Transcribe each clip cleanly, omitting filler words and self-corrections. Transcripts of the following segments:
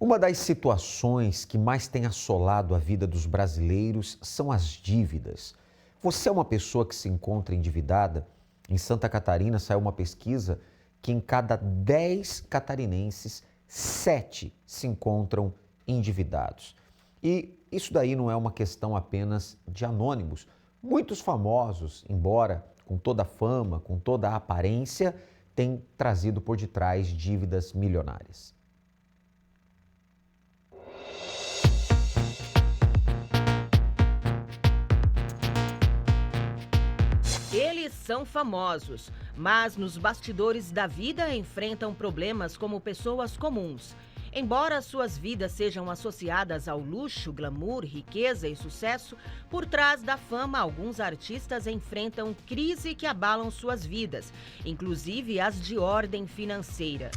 Uma das situações que mais tem assolado a vida dos brasileiros são as dívidas. Você é uma pessoa que se encontra endividada? Em Santa Catarina saiu uma pesquisa que em cada 10 catarinenses, 7 se encontram endividados. E isso daí não é uma questão apenas de anônimos. Muitos famosos, embora com toda a fama, com toda a aparência, têm trazido por detrás dívidas milionárias. Eles são famosos, mas nos bastidores da vida enfrentam problemas como pessoas comuns. Embora suas vidas sejam associadas ao luxo, glamour, riqueza e sucesso, por trás da fama, alguns artistas enfrentam crise que abalam suas vidas, inclusive as de ordem financeira.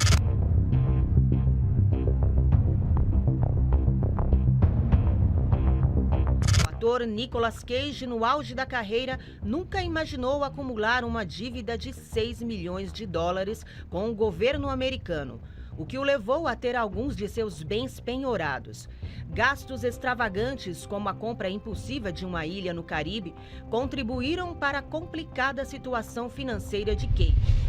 O ator Nicolas Cage, no auge da carreira, nunca imaginou acumular uma dívida de 6 milhões de dólares com o governo americano, o que o levou a ter alguns de seus bens penhorados. Gastos extravagantes, como a compra impulsiva de uma ilha no Caribe, contribuíram para a complicada situação financeira de Cage.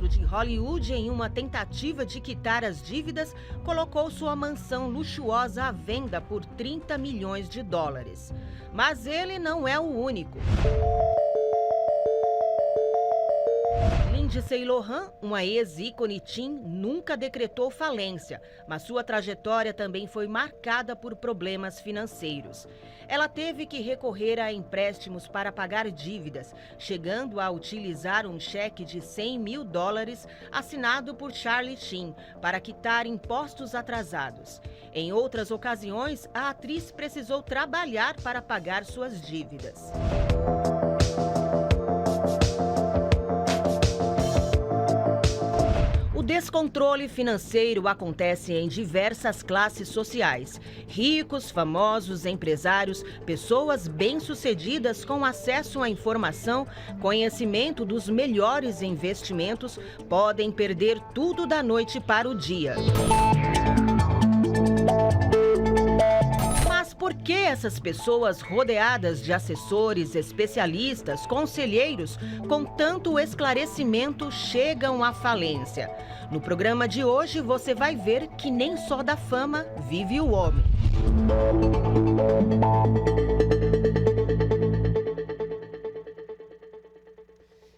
De Hollywood, em uma tentativa de quitar as dívidas, colocou sua mansão luxuosa à venda por 30 milhões de dólares. Mas ele não é o único. Lindsay Lohan, uma ex-ícone teen, nunca decretou falência, mas sua trajetória também foi marcada por problemas financeiros. Ela teve que recorrer a empréstimos para pagar dívidas, chegando a utilizar um cheque de 100 mil dólares assinado por Charlie Sheen para quitar impostos atrasados. Em outras ocasiões, a atriz precisou trabalhar para pagar suas dívidas. O descontrole financeiro acontece em diversas classes sociais. Ricos, famosos, empresários, pessoas bem-sucedidas com acesso à informação, conhecimento dos melhores investimentos, podem perder tudo da noite para o dia. Por que essas pessoas rodeadas de assessores, especialistas, conselheiros, com tanto esclarecimento, chegam à falência? No programa de hoje você vai ver que nem só da fama vive o homem.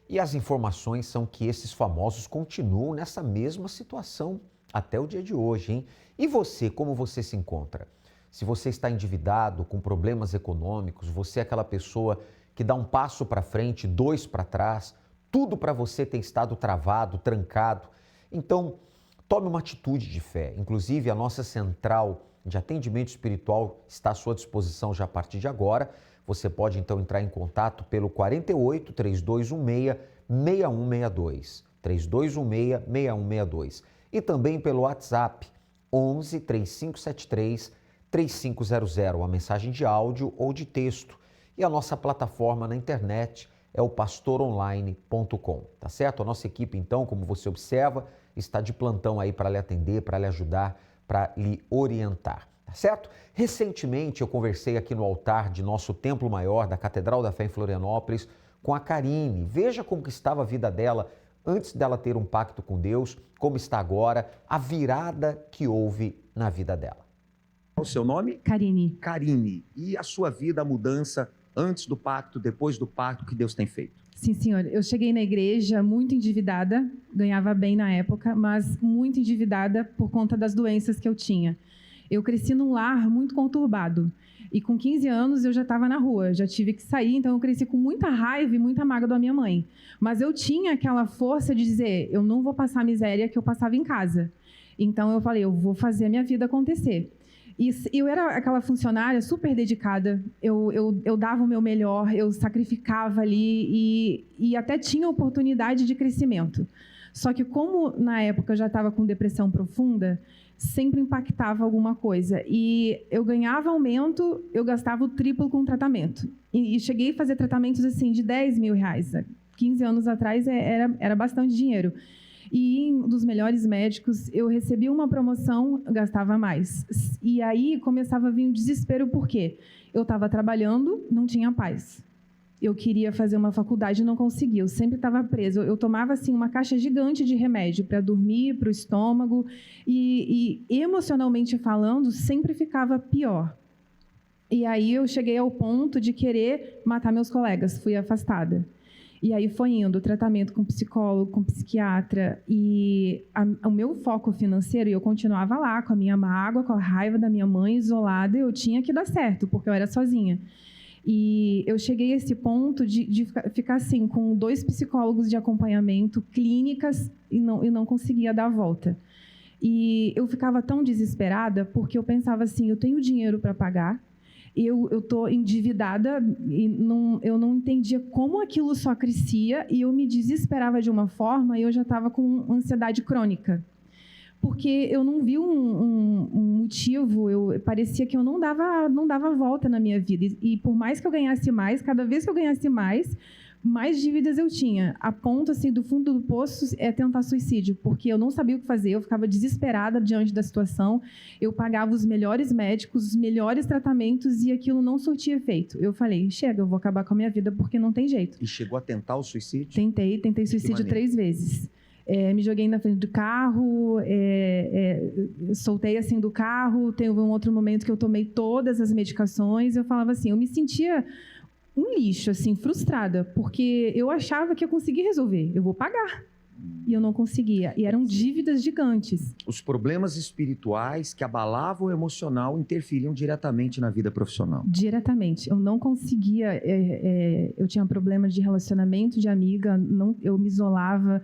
E as informações são que esses famosos continuam nessa mesma situação até o dia de hoje, hein? E você, como você se encontra? Se você está endividado, com problemas econômicos, você é aquela pessoa que dá um passo para frente, 2 para trás, tudo para você tem estado travado, trancado. Então, tome uma atitude de fé. Inclusive, a nossa central de atendimento espiritual está à sua disposição já a partir de agora. Você pode, então, entrar em contato pelo 48 3216 6162, 3216 6162. E também pelo WhatsApp 11 3573 3500, uma mensagem de áudio ou de texto. E a nossa plataforma na internet é o pastoronline.com, tá certo? A nossa equipe, então, como você observa, está de plantão aí para lhe atender, para lhe ajudar, para lhe orientar, tá certo? Recentemente eu conversei aqui no altar de nosso Templo Maior da Catedral da Fé em Florianópolis com a Karine. Veja como que estava a vida dela antes dela ter um pacto com Deus, como está agora, a virada que houve na vida dela. O seu nome? Karine. Karine. E a sua vida, a mudança antes do pacto, depois do pacto, que Deus tem feito? Sim, senhor. Eu cheguei na igreja muito endividada, ganhava bem na época, mas muito endividada por conta das doenças que eu tinha. Eu cresci num lar muito conturbado e com 15 anos eu já estava na rua, já tive que sair, então eu cresci com muita raiva e muita mágoa da minha mãe. Mas eu tinha aquela força de dizer, eu não vou passar a miséria que eu passava em casa. Então eu falei, eu vou fazer a minha vida acontecer. E eu era aquela funcionária super dedicada, eu dava o meu melhor, eu sacrificava ali e até tinha oportunidade de crescimento. Só que como na época eu já estava com depressão profunda, sempre impactava alguma coisa. E eu ganhava aumento, eu gastava o triplo com tratamento. E cheguei a fazer tratamentos assim de 10 mil reais. 15 anos atrás era bastante dinheiro. e um dos melhores médicos, eu recebia uma promoção, gastava mais. E aí começava a vir um desespero, por quê? Eu estava trabalhando, não tinha paz. Eu queria fazer uma faculdade e não conseguia, eu sempre estava presa. Eu tomava assim, uma caixa gigante de remédio para dormir, para o estômago, e emocionalmente falando, sempre ficava pior. E aí eu cheguei ao ponto de querer matar meus colegas, fui afastada. E aí foi indo, tratamento com psicólogo, com psiquiatra, e o meu foco financeiro, eu continuava lá com a minha mágoa, com a raiva da minha mãe, isolada, eu tinha que dar certo, porque eu era sozinha. E eu cheguei a esse ponto de ficar assim, com 2 psicólogos de acompanhamento, clínicas, e não conseguia dar a volta. E eu ficava tão desesperada, porque eu pensava assim, eu tenho dinheiro para pagar, eu estou endividada e eu não entendia como aquilo só crescia e eu me desesperava de uma forma e eu já estava com ansiedade crônica. Porque eu não vi um motivo, parecia que eu não dava volta na minha vida. E por mais que eu ganhasse mais, cada vez que eu ganhasse mais dívidas eu tinha. A ponto, assim, do fundo do poço é tentar suicídio, porque eu não sabia o que fazer, eu ficava desesperada diante da situação, eu pagava os melhores médicos, os melhores tratamentos e aquilo não surtia efeito. Eu falei, chega, eu vou acabar com a minha vida porque não tem jeito. E chegou a tentar o suicídio? Tentei suicídio 3 vezes. Me joguei na frente do carro, soltei assim do carro, teve um outro momento que eu tomei todas as medicações, eu falava assim, eu me sentia um lixo, assim, frustrada, porque eu achava que eu conseguia resolver, eu vou pagar, e eu não conseguia, e eram dívidas gigantes. Os problemas espirituais que abalavam o emocional interferiam diretamente na vida profissional. Diretamente, eu não conseguia, eu tinha problemas de relacionamento de amiga, eu me isolava,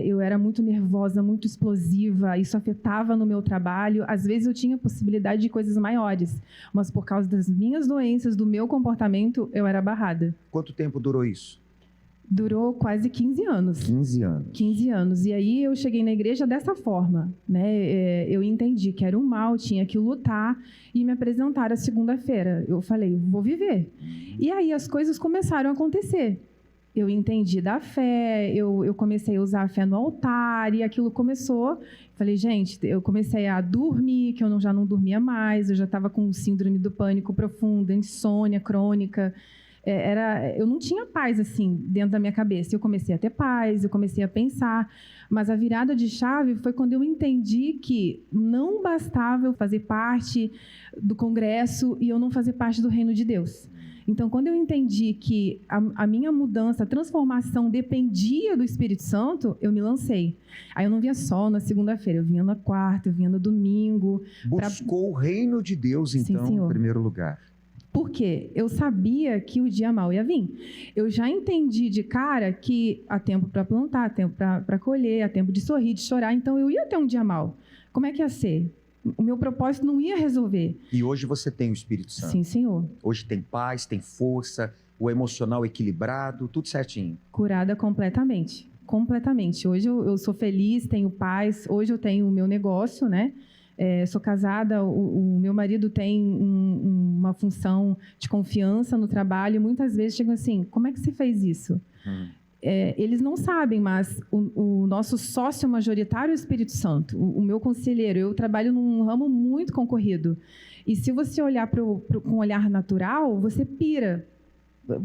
eu era muito nervosa, muito explosiva, isso afetava no meu trabalho. Às vezes eu tinha possibilidade de coisas maiores, mas por causa das minhas doenças, do meu comportamento, eu era barrada. Quanto tempo durou isso? Durou quase 15 anos. 15 anos. 15 anos. E aí eu cheguei na igreja dessa forma, né? Eu entendi que era um mal, tinha que lutar e me apresentaram a segunda-feira. Eu falei, vou viver. E aí as coisas começaram a acontecer. Eu entendi da fé, eu comecei a usar a fé no altar e aquilo começou. Falei, gente, eu comecei a dormir, que eu já não dormia mais, eu já estava com síndrome do pânico profundo, insônia crônica. Eu não tinha paz assim dentro da minha cabeça. Eu comecei a ter paz, eu comecei a pensar. Mas a virada de chave foi quando eu entendi que não bastava eu fazer parte do congresso e eu não fazer parte do reino de Deus. Então, quando eu entendi que a minha mudança, a transformação dependia do Espírito Santo, eu me lancei. Aí eu não via só na segunda-feira, eu vinha na quarta, eu vinha no domingo. Buscou o reino de Deus, então, em primeiro lugar. Por quê? Eu sabia que o dia mau ia vir. Eu já entendi de cara que há tempo para plantar, há tempo para colher, há tempo de sorrir, de chorar. Então, eu ia ter um dia mau. Como é que ia ser? O meu propósito não ia resolver. E hoje você tem o Espírito Santo. Sim, Senhor. Hoje tem paz, tem força, o emocional equilibrado, tudo certinho. Curada completamente. Completamente. Hoje eu sou feliz, tenho paz. Hoje eu tenho o meu negócio, né? Sou casada, o meu marido tem uma função de confiança no trabalho. E muitas vezes chegam assim, como é que você fez isso? Eles não sabem, mas o nosso sócio majoritário é o Espírito Santo, o meu conselheiro. Eu trabalho num ramo muito concorrido. E se você olhar com um olhar natural, você pira,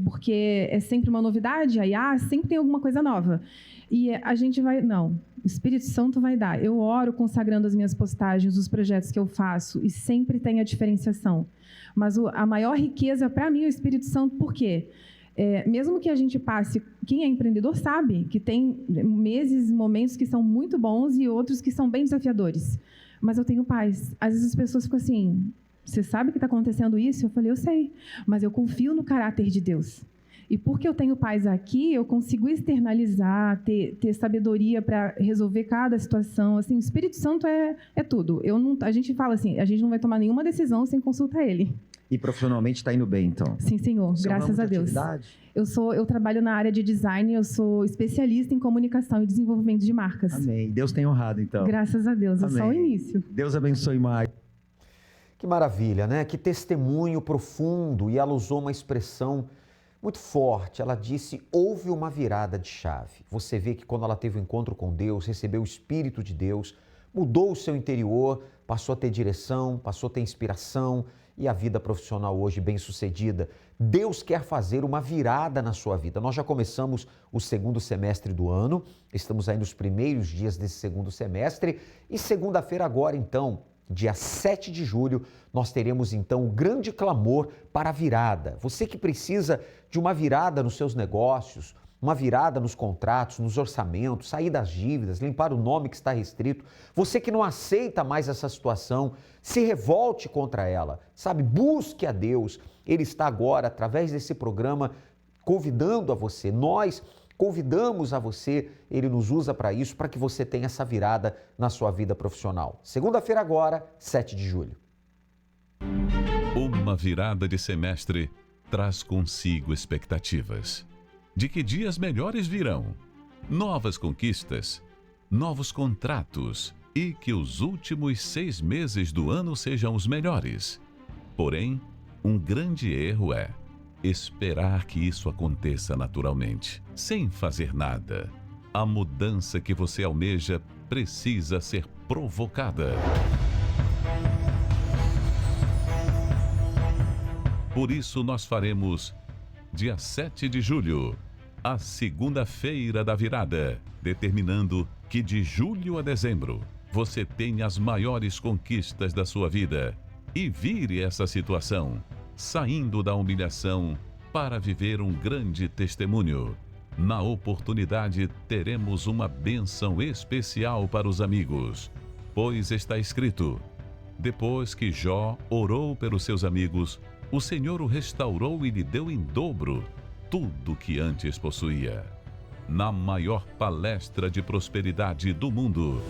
porque é sempre uma novidade, aí sempre tem alguma coisa nova. E a gente vai... Não, o Espírito Santo vai dar. Eu oro consagrando as minhas postagens, os projetos que eu faço, e sempre tem a diferenciação. Mas a maior riqueza, para mim, é o Espírito Santo. Por quê? Mesmo que a gente passe... Quem é empreendedor sabe que tem meses, momentos que são muito bons e outros que são bem desafiadores. Mas eu tenho paz. Às vezes as pessoas ficam assim, você sabe que está acontecendo isso? Eu falei, eu sei, mas eu confio no caráter de Deus. E porque eu tenho paz aqui, eu consigo externalizar, ter sabedoria para resolver cada situação. Assim, o Espírito Santo é tudo. A gente fala assim, a gente não vai tomar nenhuma decisão sem consultar Ele. E profissionalmente está indo bem, então? Sim, Senhor. Graças a Deus. Eu trabalho na área de design, eu sou especialista em comunicação e desenvolvimento de marcas. Amém. Deus tem honrado, então. Graças a Deus. Amém. É só o início. Deus abençoe mais. Que maravilha, né? Que testemunho profundo. E ela usou uma expressão muito forte. Ela disse: houve uma virada de chave. Você vê que quando ela teve o encontro com Deus, recebeu o Espírito de Deus, mudou o seu interior, passou a ter direção, passou a ter inspiração e a vida profissional hoje bem-sucedida. Deus quer fazer uma virada na sua vida. Nós já começamos o segundo semestre do ano, estamos aí nos primeiros dias desse segundo semestre e segunda-feira agora, então, dia 7 de julho, nós teremos então o grande clamor para a virada. Você que precisa de uma virada nos seus negócios, uma virada nos contratos, nos orçamentos, sair das dívidas, limpar o nome que está restrito. Você que não aceita mais essa situação, se revolte contra ela, sabe? Busque a Deus. Ele está agora, através desse programa, convidando a você. Nós convidamos a você, ele nos usa para isso, para que você tenha essa virada na sua vida profissional. Segunda-feira agora, 7 de julho. Uma virada de semestre traz consigo expectativas de que dias melhores virão, novas conquistas, novos contratos e que os últimos 6 meses do ano sejam os melhores. Porém, um grande erro é esperar que isso aconteça naturalmente, sem fazer nada. A mudança que você almeja precisa ser provocada. Por isso nós faremos dia 7 de julho, a segunda-feira da virada, determinando que de julho a dezembro você tenha as maiores conquistas da sua vida e vire essa situação, saindo da humilhação para viver um grande testemunho. Na oportunidade, teremos uma bênção especial para os amigos, pois está escrito: depois que Jó orou pelos seus amigos, o Senhor o restaurou e lhe deu em dobro tudo que antes possuía. Na maior palestra de prosperidade do mundo.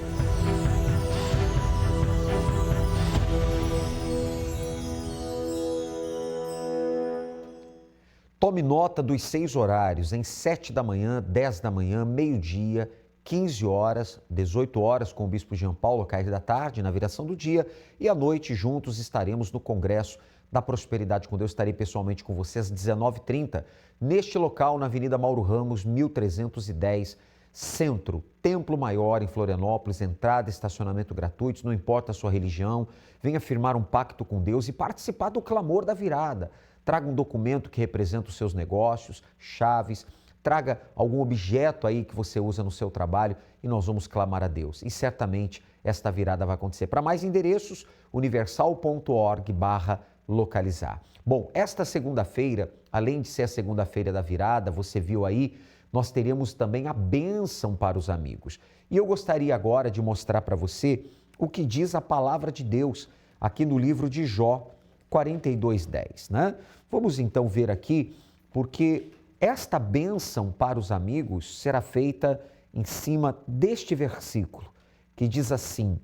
Tome nota dos 6 horários, em 7 da manhã, 10 da manhã, meio-dia, 15 horas, 18 horas com o Bispo Jean Paulo, cair da tarde, na viração do dia, e à noite juntos estaremos no Congresso da Prosperidade com Deus. Estarei pessoalmente com vocês às 19h30, neste local, na Avenida Mauro Ramos, 1310, Centro, Templo Maior, em Florianópolis, entrada e estacionamento gratuitos, não importa a sua religião, venha firmar um pacto com Deus e participar do clamor da virada. Traga um documento que representa os seus negócios, chaves, traga algum objeto aí que você usa no seu trabalho e nós vamos clamar a Deus. E certamente esta virada vai acontecer. Para mais endereços, universal.org/localizar. Bom, esta segunda-feira, além de ser a segunda-feira da virada, você viu aí, nós teremos também a bênção para os amigos. E eu gostaria agora de mostrar para você o que diz a palavra de Deus aqui no livro de Jó 42:10, né? Vamos então ver aqui, porque esta bênção para os amigos será feita em cima deste versículo, que diz assim: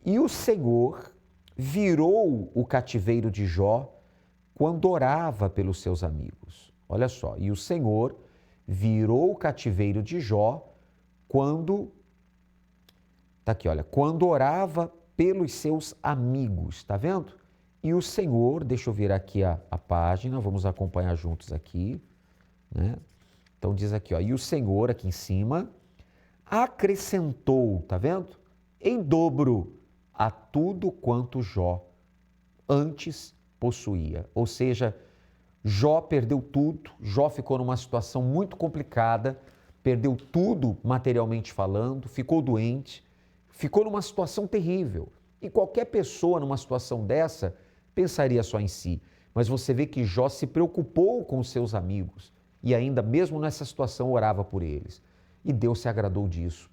e o Senhor virou o cativeiro de Jó quando orava pelos seus amigos. Olha só, e o Senhor virou o cativeiro de Jó quando, tá aqui, olha, quando orava pelos seus amigos, tá vendo? E o Senhor, deixa eu ver aqui a página, vamos acompanhar juntos aqui, né? Então diz aqui, ó, e o Senhor aqui em cima acrescentou, tá vendo? Em dobro a tudo quanto Jó antes possuía. Ou seja, Jó perdeu tudo, Jó ficou numa situação muito complicada, perdeu tudo materialmente falando, ficou doente, ficou numa situação terrível. E qualquer pessoa numa situação dessa pensaria só em si. Mas você vê que Jó se preocupou com os seus amigos e ainda mesmo nessa situação orava por eles. E Deus se agradou disso.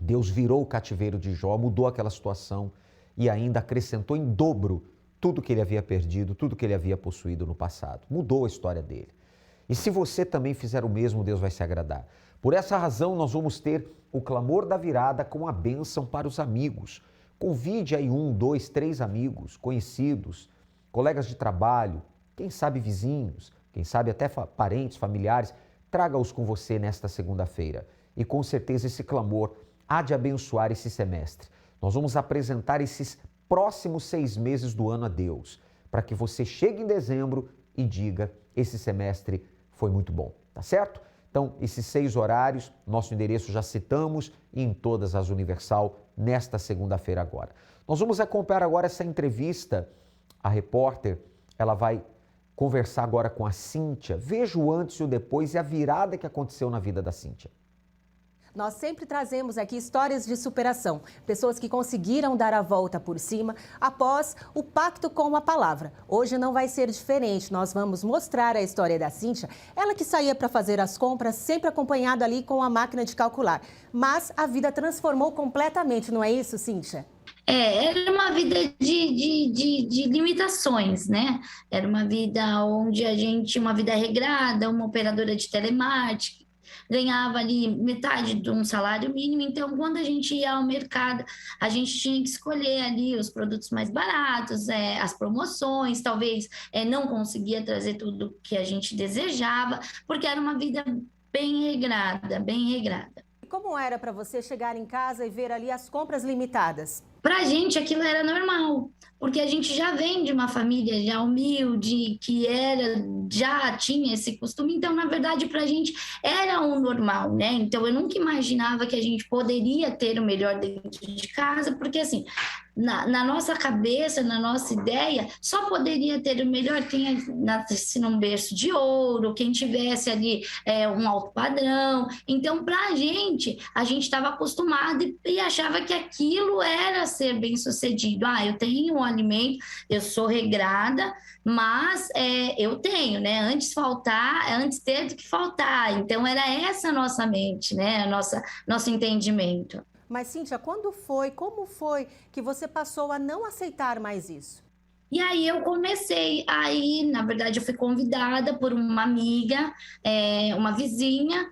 Deus virou o cativeiro de Jó, mudou aquela situação e ainda acrescentou em dobro tudo que ele havia perdido, tudo que ele havia possuído no passado. Mudou a história dele. E se você também fizer o mesmo, Deus vai se agradar. Por essa razão, nós vamos ter o clamor da virada com a bênção para os amigos. Convide aí 1, 2, 3 amigos, conhecidos, colegas de trabalho, quem sabe vizinhos, quem sabe até parentes, familiares, traga-os com você nesta segunda-feira. E com certeza esse clamor há de abençoar esse semestre. Nós vamos apresentar esses próximos 6 meses do ano a Deus, para que você chegue em dezembro e diga: esse semestre foi muito bom, tá certo? Então, esses 6 horários, nosso endereço já citamos em todas as Universal nesta segunda-feira agora. Nós vamos acompanhar agora essa entrevista. A repórter, ela vai conversar agora com a Cíntia. Veja o antes e o depois e a virada que aconteceu na vida da Cíntia. Nós sempre trazemos aqui histórias de superação, pessoas que conseguiram dar a volta por cima após o pacto com a palavra. Hoje não vai ser diferente, nós vamos mostrar a história da Cíntia, ela que saía para fazer as compras, sempre acompanhada ali com a máquina de calcular. Mas a vida transformou completamente, não é isso, Cíntia? Era uma vida de limitações, né? Era uma vida onde a gente, uma vida regrada, uma operadora de telemarketing, ganhava ali metade de um salário mínimo. Então, quando a gente ia ao mercado, a gente tinha que escolher ali os produtos mais baratos, as promoções, talvez não conseguia trazer tudo que a gente desejava, porque era uma vida bem regrada, bem regrada. Como era para você chegar em casa e ver ali as compras limitadas? Para a gente aquilo era normal, porque a gente já vem de uma família já humilde, que já tinha esse costume, então na verdade para a gente era o normal, né? Então eu nunca imaginava que a gente poderia ter o melhor dentro de casa, porque assim, na nossa cabeça, na nossa ideia, só poderia ter o melhor quem nascesse num berço de ouro, quem tivesse ali um alto padrão. Então para a gente estava acostumado e achava que aquilo era ser bem sucedido. Eu tenho um alimento, eu sou regrada, mas eu tenho, né? Antes ter do que faltar. Então era essa a nossa mente, né? Nosso entendimento. Mas, Cíntia, como foi que você passou a não aceitar mais isso? E aí eu comecei, na verdade eu fui convidada por uma amiga, uma vizinha,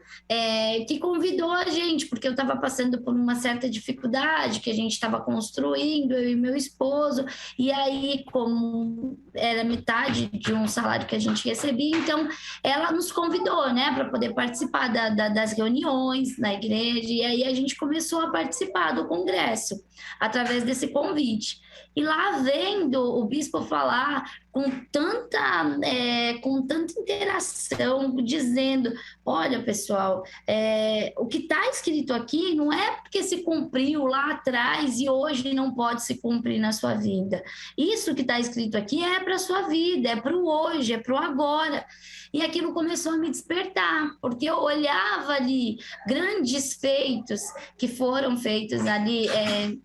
que convidou a gente, porque eu estava passando por uma certa dificuldade que a gente estava construindo, eu e meu esposo, e aí como era metade de um salário que a gente recebia, então ela nos convidou, né, para poder participar das reuniões na igreja, e aí a gente começou a participar do congresso, através desse convite. E lá vendo o bispo falar com tanta interação, dizendo, olha pessoal, o que está escrito aqui não é porque se cumpriu lá atrás e hoje não pode se cumprir na sua vida. Isso que está escrito aqui é para a sua vida, é para o hoje, é para o agora. E aquilo começou a me despertar, porque eu olhava ali grandes feitos que foram feitos ali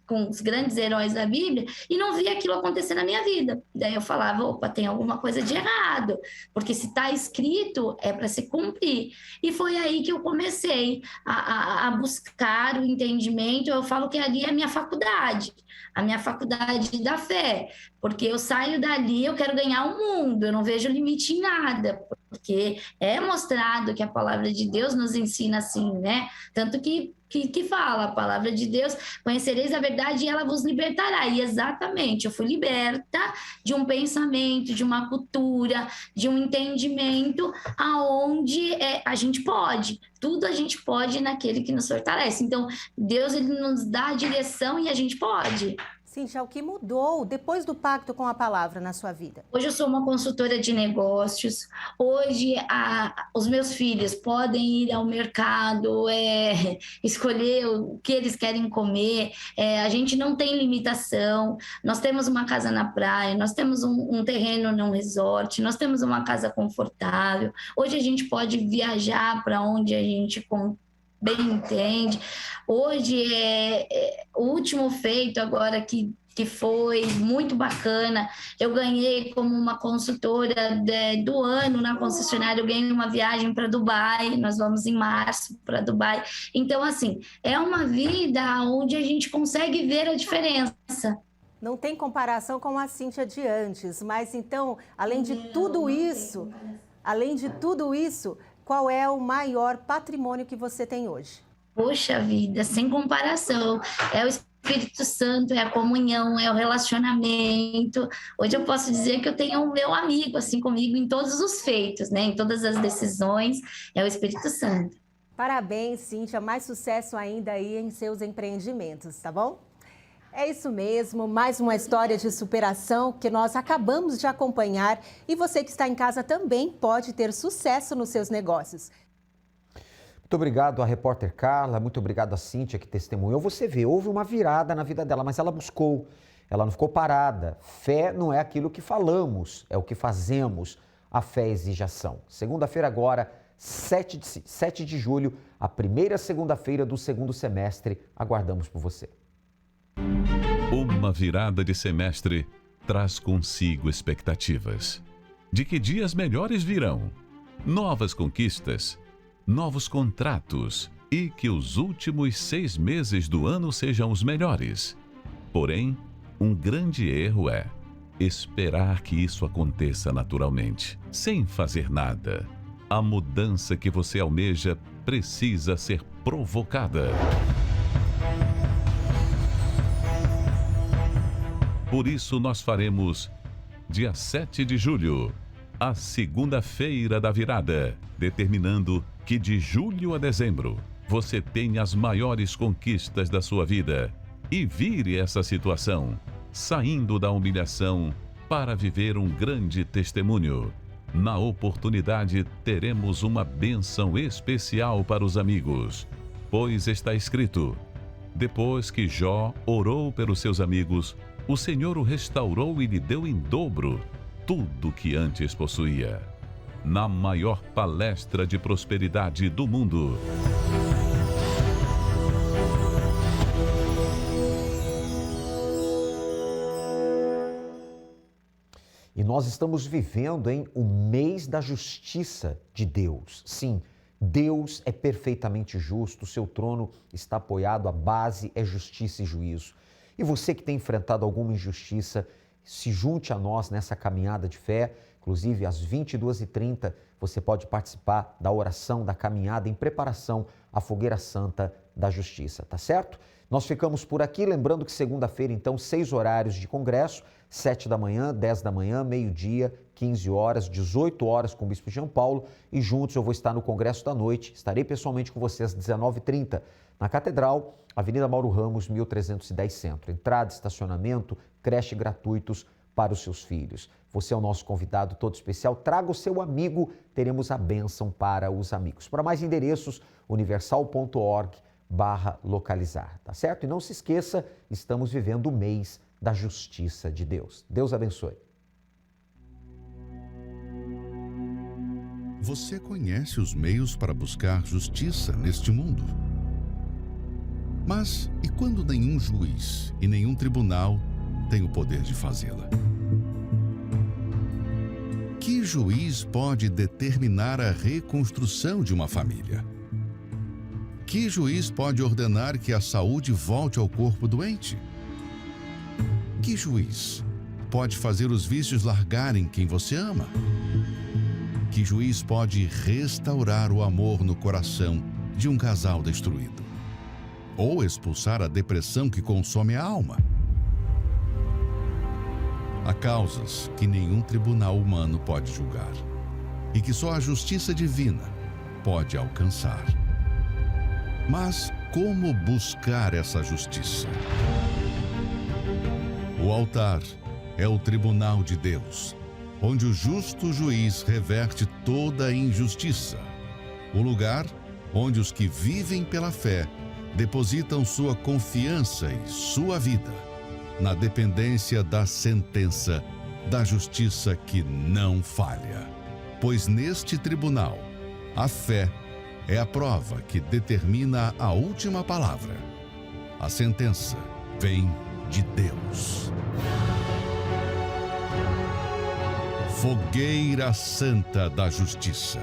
com os grandes heróis da Bíblia e não via aquilo acontecer na minha vida. Daí eu falava, opa, tem alguma coisa de errado, porque se está escrito é para se cumprir. E foi aí que eu comecei a buscar o entendimento. Eu falo que ali é a minha faculdade da fé, porque eu saio dali, eu quero ganhar o mundo, eu não vejo limite em nada, porque é mostrado que a palavra de Deus nos ensina assim, né? Tanto que fala, a palavra de Deus, conhecereis a verdade e ela vos libertará. E exatamente, eu fui liberta de um pensamento, de uma cultura, de um entendimento aonde a gente pode, tudo a gente pode naquele que nos fortalece. Então, Deus ele nos dá a direção e a gente pode. Cíntia, o que mudou depois do pacto com a palavra na sua vida? Hoje eu sou uma consultora de negócios. Hoje os meus filhos podem ir ao mercado, escolher o que eles querem comer. A gente não tem limitação. Nós temos uma casa na praia, nós temos um terreno num resort, nós temos uma casa confortável. Hoje a gente pode viajar para onde a gente bem entende. Hoje o último feito agora que foi muito bacana, eu ganhei como uma consultora do ano na concessionária, eu ganhei uma viagem para Dubai, nós vamos em março para Dubai. Então, assim, é uma vida onde a gente consegue ver a diferença. Não tem comparação com a Cíntia de antes, mas então, além de tudo isso, qual é o maior patrimônio que você tem hoje? Poxa vida, sem comparação. É o Espírito Santo, é a comunhão, é o relacionamento. Hoje eu posso dizer que eu tenho o meu amigo assim comigo em todos os feitos, né? Em todas as decisões, é o Espírito Santo. Parabéns, Cíntia. Mais sucesso ainda aí em seus empreendimentos, tá bom? É isso mesmo, mais uma história de superação que nós acabamos de acompanhar e você que está em casa também pode ter sucesso nos seus negócios. Muito obrigado à repórter Carla, muito obrigado à Cíntia que testemunhou. Você vê, houve uma virada na vida dela, mas ela buscou, ela não ficou parada. Fé não é aquilo que falamos, é o que fazemos. A fé exige ação. Segunda-feira agora, 7 de julho, a primeira segunda-feira do segundo semestre. Aguardamos por você. Uma virada de semestre traz consigo expectativas de que dias melhores virão, novas conquistas, novos contratos e que os últimos 6 meses do ano sejam os melhores. Porém, um grande erro é esperar que isso aconteça naturalmente, sem fazer nada. A mudança que você almeja precisa ser provocada. Por isso, nós faremos, dia 7 de julho, a segunda-feira da virada, determinando que de julho a dezembro você tenha as maiores conquistas da sua vida e vire essa situação, saindo da humilhação para viver um grande testemunho. Na oportunidade, teremos uma bênção especial para os amigos, pois está escrito: depois que Jó orou pelos seus amigos, o Senhor o restaurou e lhe deu em dobro tudo que antes possuía. Na maior palestra de prosperidade do mundo. E nós estamos vivendo o mês da justiça de Deus. Sim, Deus é perfeitamente justo, o seu trono está apoiado, a base é justiça e juízo. E você que tem enfrentado alguma injustiça, se junte a nós nessa caminhada de fé. Inclusive, às 22h30, você pode participar da oração, da caminhada em preparação à Fogueira Santa da Justiça, tá certo? Nós ficamos por aqui, lembrando que segunda-feira, então, 6 horários de congresso, 7 da manhã, 10 da manhã, meio-dia, 15 horas, 18 horas com o Bispo João Paulo, e juntos eu vou estar no Congresso da Noite, estarei pessoalmente com você às 19h30, na Catedral, Avenida Mauro Ramos, 1310 Centro. Entrada, estacionamento, creche gratuitos para os seus filhos. Você é o nosso convidado todo especial. Traga o seu amigo, teremos a bênção para os amigos. Para mais endereços, universal.org/localizar, tá certo? E não se esqueça, estamos vivendo o mês da justiça de Deus. Deus abençoe. Você conhece os meios para buscar justiça neste mundo? Mas e quando nenhum juiz e nenhum tribunal tem o poder de fazê-la? Que juiz pode determinar a reconstrução de uma família? Que juiz pode ordenar que a saúde volte ao corpo doente? Que juiz pode fazer os vícios largarem quem você ama? Que juiz pode restaurar o amor no coração de um casal destruído? Ou expulsar a depressão que consome a alma? Há causas que nenhum tribunal humano pode julgar e que só a justiça divina pode alcançar. Mas como buscar essa justiça? O altar é o tribunal de Deus, onde o justo juiz reverte toda a injustiça. O lugar onde os que vivem pela fé depositam sua confiança e sua vida na dependência da sentença da justiça que não falha. Pois neste tribunal, a fé é a prova que determina a última palavra. A sentença vem de Deus. Fogueira Santa da Justiça.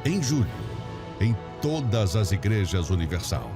Em julho, em todas as igrejas Universal.